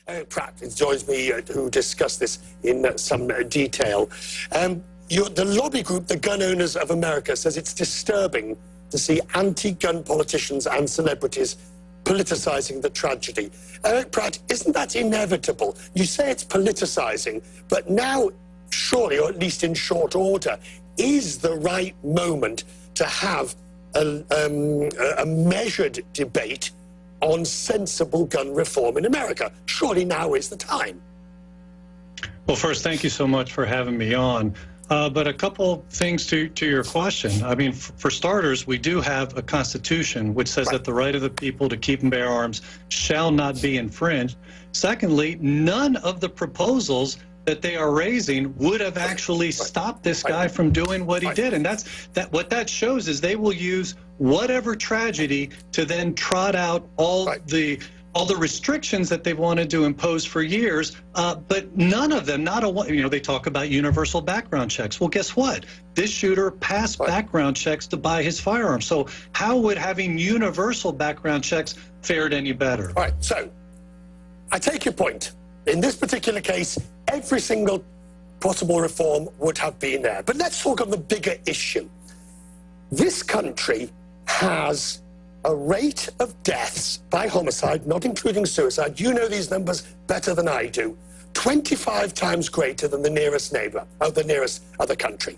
Erich Pratt joins me to discuss this in some detail. The lobby group, the Gun Owners of America, says it's disturbing to see anti-gun politicians and celebrities politicizing the tragedy. Erich Pratt, isn't that inevitable? You say it's politicizing, but now, surely, or at least in short order, is the right moment to have a measured debate on sensible gun reform in America? Surely now is the time. Well, first, thank you so much for having me on. But a couple things to your question. I mean, for starters, we do have a constitution which says that the right of the people to keep and bear arms shall not be infringed. Secondly, none of the proposals that they are raising would have actually stopped this guy from doing what he did. And what that shows is they will use whatever tragedy to then trot out all the restrictions that they've wanted to impose for years, but none of them, not a one, they talk about universal background checks. Well, guess what? This shooter passed background checks to buy his firearm. So how would having universal background checks fared any better? All right, so I take your point. In this particular case, every single possible reform would have been there. But let's talk on the bigger issue. This country has a rate of deaths by homicide, not including suicide, you know these numbers better than I do, 25 times greater than the nearest neighbor, or the nearest other country.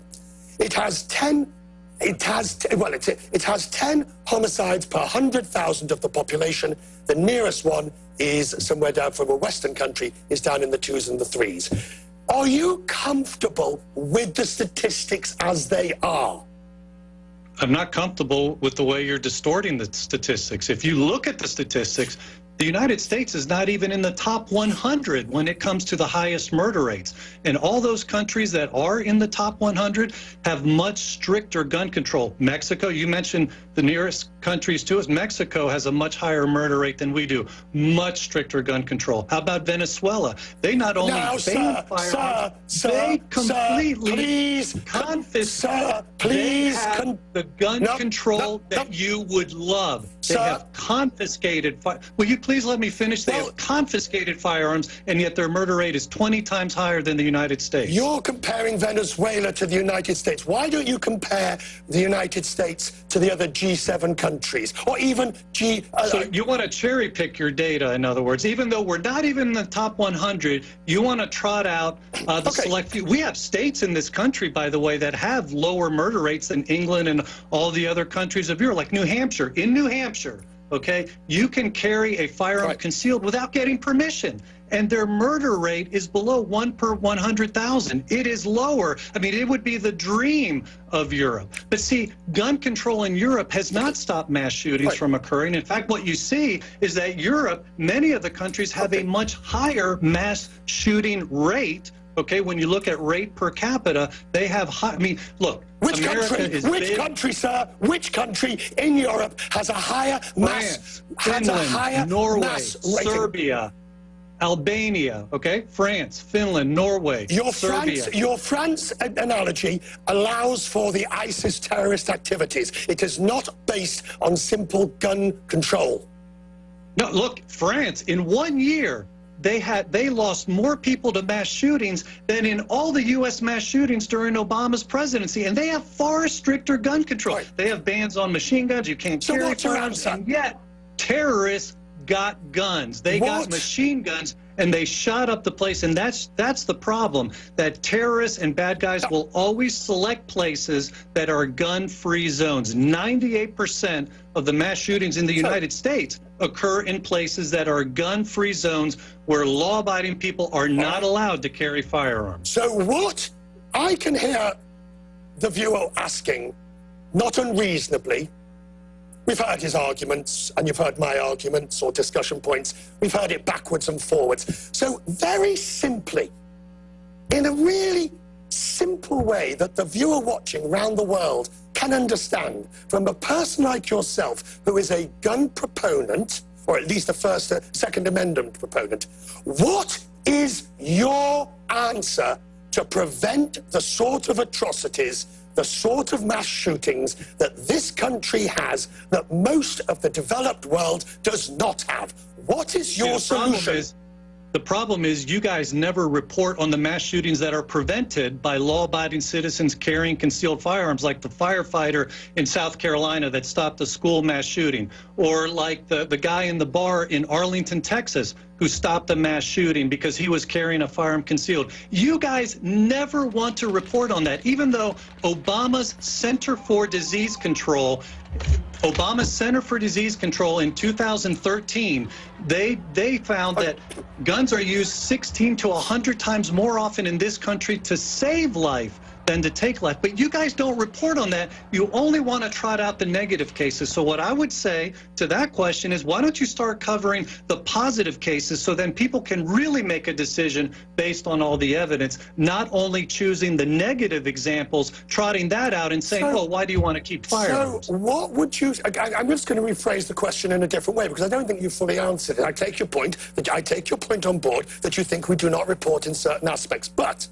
It has 10 homicides per 100,000 of the population. The nearest one is somewhere down from a Western country, is down in the 2s and the 3s. Are you comfortable with the statistics as they are? I'm not comfortable with the way you're distorting the statistics. If you look at the statistics, the United States is not even in the top 100 when it comes to the highest murder rates. And all those countries that are in the top 100 have much stricter gun control. Mexico, you mentioned the nearest countries to us. Mexico has a much higher murder rate than we do. Much stricter gun control. How about Venezuela? They not only ban firearms, they completely confiscate. They have the gun control that you would love. They have confiscated. Will you please let me finish? They have confiscated firearms, and yet their murder rate is 20 times higher than the United States. You're comparing Venezuela to the United States. Why don't you compare the United States to the other G7 countries, or even So you want to cherry pick your data, in other words. Even though we're not even in the top 100, you want to trot out the select few. We have states in this country, by the way, that have lower murder rates than England and all the other countries of Europe, like New Hampshire. In New Hampshire, okay, you can carry a firearm concealed without getting permission, and their murder rate is below 1 per 100,000. It is lower. I mean, it would be the dream of Europe. But see, gun control in Europe has not stopped mass shootings from occurring. In fact, what you see is that Europe, many of the countries have a much higher mass shooting rate. Okay, when you look at rate per capita, they have high. I mean, look, which country, sir? Which country in Europe has a higher mass? Finland, Norway, Serbia, Albania. Okay, France, Finland, Norway, Serbia. Your France analogy allows for the ISIS terrorist activities. It is not based on simple gun control. No, look, France in 1 year. They lost more people to mass shootings than in all the U.S. mass shootings during Obama's presidency, and they have far stricter gun control. They have bans on machine guns. You can't carry firearms, and yet terrorists got guns. They got machine guns, and they shot up the place. And that's the problem, that terrorists and bad guys will always select places that are gun-free zones. 98% of the mass shootings in the United States occur in places that are gun-free zones where law-abiding people are not allowed to carry firearms. So what I can hear the viewer asking, not unreasonably, we've heard his arguments, and you've heard my arguments or discussion points. We've heard it backwards and forwards. So very simply, in a really simple way that the viewer watching around the world can understand, from a person like yourself who is a gun proponent, or at least a Second Amendment proponent, what is your answer to prevent the sort of atrocities, the sort of mass shootings that this country has, that most of the developed world does not have? What is your solution? The problem is you guys never report on the mass shootings that are prevented by law-abiding citizens carrying concealed firearms, like the firefighter in South Carolina that stopped a school mass shooting, or like the guy in the bar in Arlington, Texas, who stopped a mass shooting because he was carrying a firearm concealed. You guys never want to report on that, even though Obama's Center for Disease Control in 2013, they found that guns are used 16 to 100 times more often in this country to save life than to take life. But you guys don't report on that. You only want to trot out the negative cases. So what I would say to that question is, why don't you start covering the positive cases so then people can really make a decision based on all the evidence, not only choosing the negative examples, trotting that out and saying, well, why do you want to keep firearms? So what would you, I'm just going to rephrase the question in a different way, because I don't think you fully answered it. I take your point on board that you think we do not report in certain aspects, but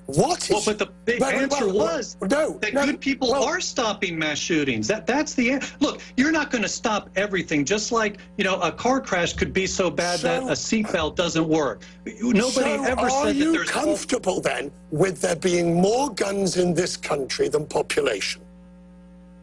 what is... Well, but the answer was that good people are stopping mass shootings. That's the answer. Look, you're not going to stop everything, just like, you know, a car crash could be so bad that a seatbelt doesn't work. Nobody ever said that there's... Are you comfortable then with there being more guns in this country than population?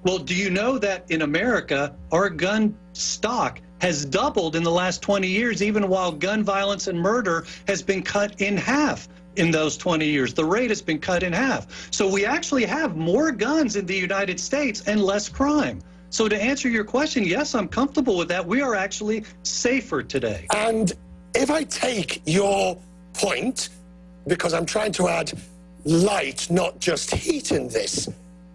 Well, do you know that in America, our gun stock has doubled in the last 20 years, even while gun violence and murder has been cut in half? In those 20 years, the rate has been cut in half. So we actually have more guns in the United States and less crime. So to answer your question, yes, I'm comfortable with that. We are actually safer today. And if I take your point, because I'm trying to add light, not just heat in this,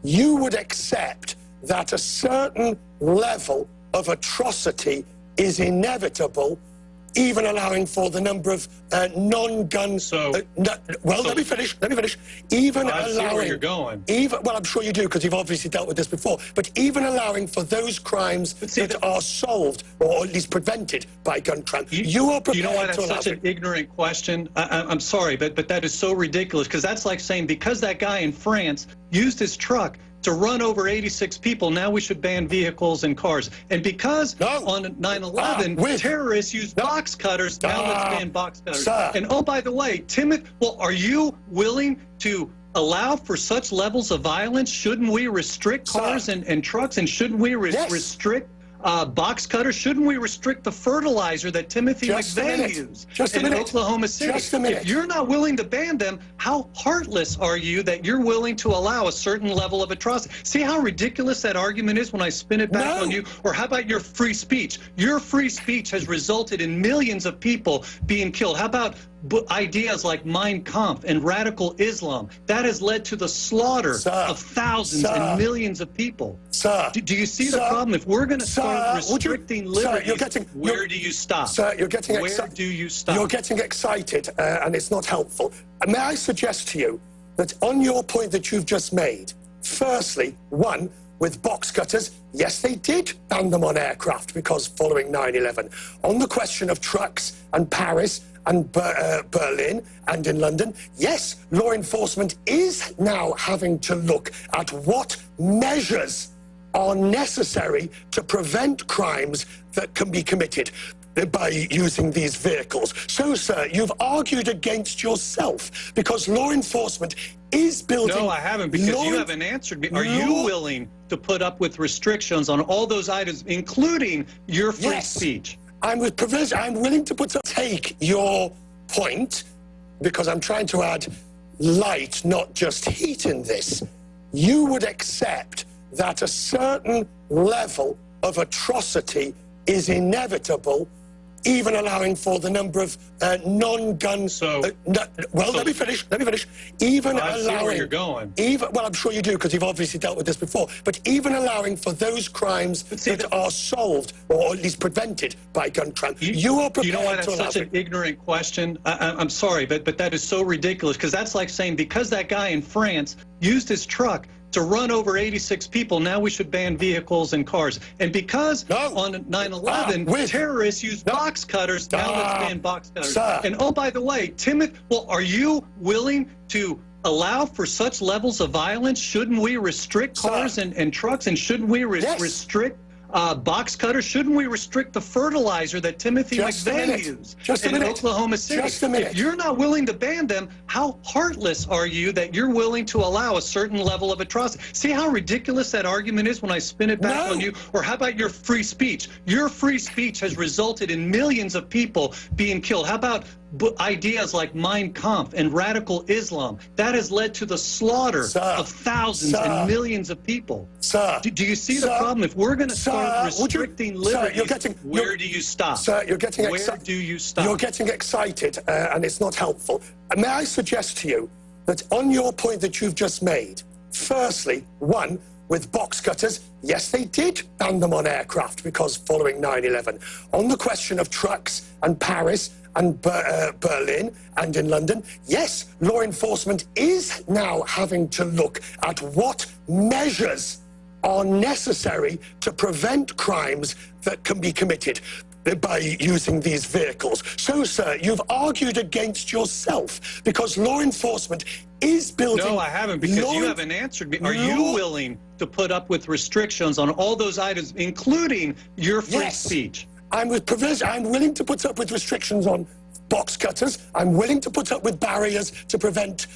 you would accept that a certain level of atrocity is inevitable, even allowing for the number of non-gun... let me finish. Even allowing... I see where you're going. Well, I'm sure you do, because you've obviously dealt with this before. But even allowing for those crimes that are solved, or at least prevented by gun crime, you are prepared to allow... You know why that's such an ignorant question? I'm sorry, but that is so ridiculous, because that's like saying, because that guy in France used his truck to run over 86 people, now we should ban vehicles and cars. And because on 9/11, terrorists used box cutters, now let's ban box cutters. And oh, by the way, well, are you willing to allow for such levels of violence? Shouldn't we restrict cars and trucks? And shouldn't we restrict box cutters? Shouldn't we restrict the fertilizer that Timothy McVeigh used in Oklahoma City? If you're not willing to ban them, how heartless are you that you're willing to allow a certain level of atrocity? See how ridiculous that argument is when I spin it back on you? Or how about your free speech? Your free speech has resulted in millions of people being killed. How about ideas like Mein Kampf and radical Islam? That has led to the slaughter of thousands and millions of people. Do you see the problem? If we're going to start restricting liberties, where do you stop? Sir, you're getting Where do you stop? You're getting excited, and it's not helpful. May I suggest to you that on your point that you've just made, firstly, one, with box cutters, yes, they did ban them on aircraft because following 9/11. On the question of trucks and Paris and Berlin and in London, yes, law enforcement is now having to look at what measures are necessary to prevent crimes that can be committed by using these vehicles. So, sir, you've argued against yourself, because law enforcement is building... No, I haven't, because you haven't answered me. Are you willing to put up with restrictions on all those items, including your free speech? I'm willing to take your point, because I'm trying to add light, not just heat in this. You would accept that a certain level of atrocity is inevitable, even allowing for the number of non-gun... let me finish. Even allowing... I see where you're going. Well, I'm sure you do, because you've obviously dealt with this before. But even allowing for those crimes that are solved, or at least prevented by gun crime, you are prepared to allow... You know why that's such an ignorant question? I'm sorry, but that is so ridiculous, because that's like saying, because that guy in France used his truck to run over 86 people, now we should ban vehicles and cars. And because on 9/11, terrorists used box cutters, now let's ban box cutters. And oh, by the way, well, are you willing to allow for such levels of violence? Shouldn't we restrict cars and trucks? And shouldn't we restrict box cutters? Shouldn't we restrict the fertilizer that Timothy McVeigh used in Oklahoma City? Just a minute. If you're not willing to ban them, how heartless are you that you're willing to allow a certain level of atrocity? See how ridiculous that argument is when I spin it back on you? Or how about your free speech? Your free speech has resulted in millions of people being killed. How about ideas like Mein Kampf and radical Islam? That has led to the slaughter of thousands and millions of people. Do you see the problem? If we're going to start restricting liberties, where do you stop? Sir, you're getting Where do you stop? You're getting excited, and it's not helpful. May I suggest to you that on your point that you've just made, firstly, one, with box cutters, yes, they did ban them on aircraft because following 9/11. On the question of trucks and Paris and Berlin and in London, yes, law enforcement is now having to look at what measures are necessary to prevent crimes that can be committed by using these vehicles. So, sir, you've argued against yourself because law enforcement is building... No, I haven't, because you haven't answered me. Are you willing to put up with restrictions on all those items, including your free speech? I'm willing to put up with restrictions on box cutters. I'm willing to put up with barriers to prevent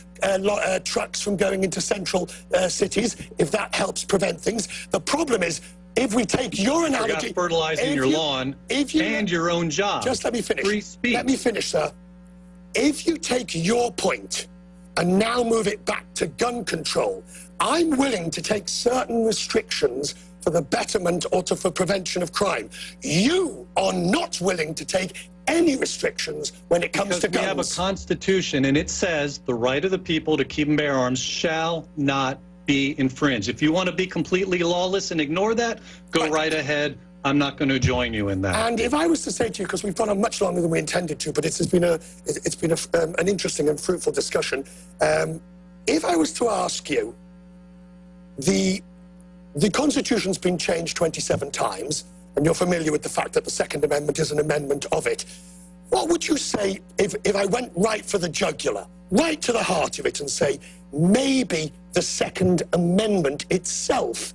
trucks from going into central cities, if that helps prevent things. The problem is, if we take your analogy... fertilizing your lawn and your own job. Just let me finish. Free speech. Let me finish, sir. If you take your point and now move it back to gun control, I'm willing to take certain restrictions for the betterment or for prevention of crime. You are not willing to take any restrictions when it comes to guns. We have a constitution, and it says the right of the people to keep and bear arms shall not be infringed. If you want to be completely lawless and ignore that, go right ahead. I'm not going to join you in that. And if I was to say to you, because we've gone on much longer than we intended to, but it's been an interesting and fruitful discussion. If I was to ask you, the Constitution's been changed 27 times, and you're familiar with the fact that the Second Amendment is an amendment of it. What would you say if I went right for the jugular, right to the heart of it, and say, maybe the Second Amendment itself,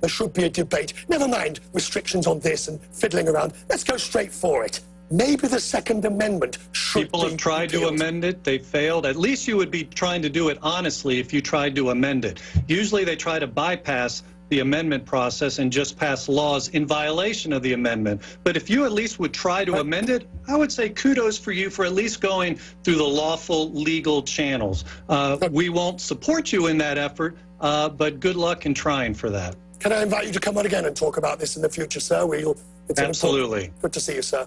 there should be a debate. Never mind restrictions on this and fiddling around. Let's go straight for it. Maybe the Second Amendment should be People have tried to amend it. They failed. At least you would be trying to do it honestly if you tried to amend it. Usually they try to bypass the amendment process and just pass laws in violation of the amendment. But if you at least would try to amend it, I would say kudos for you for at least going through the lawful legal channels. We won't support you in that effort, but good luck in trying for that. Can I invite you to come on again and talk about this in the future, sir? Absolutely. Good to see you, sir.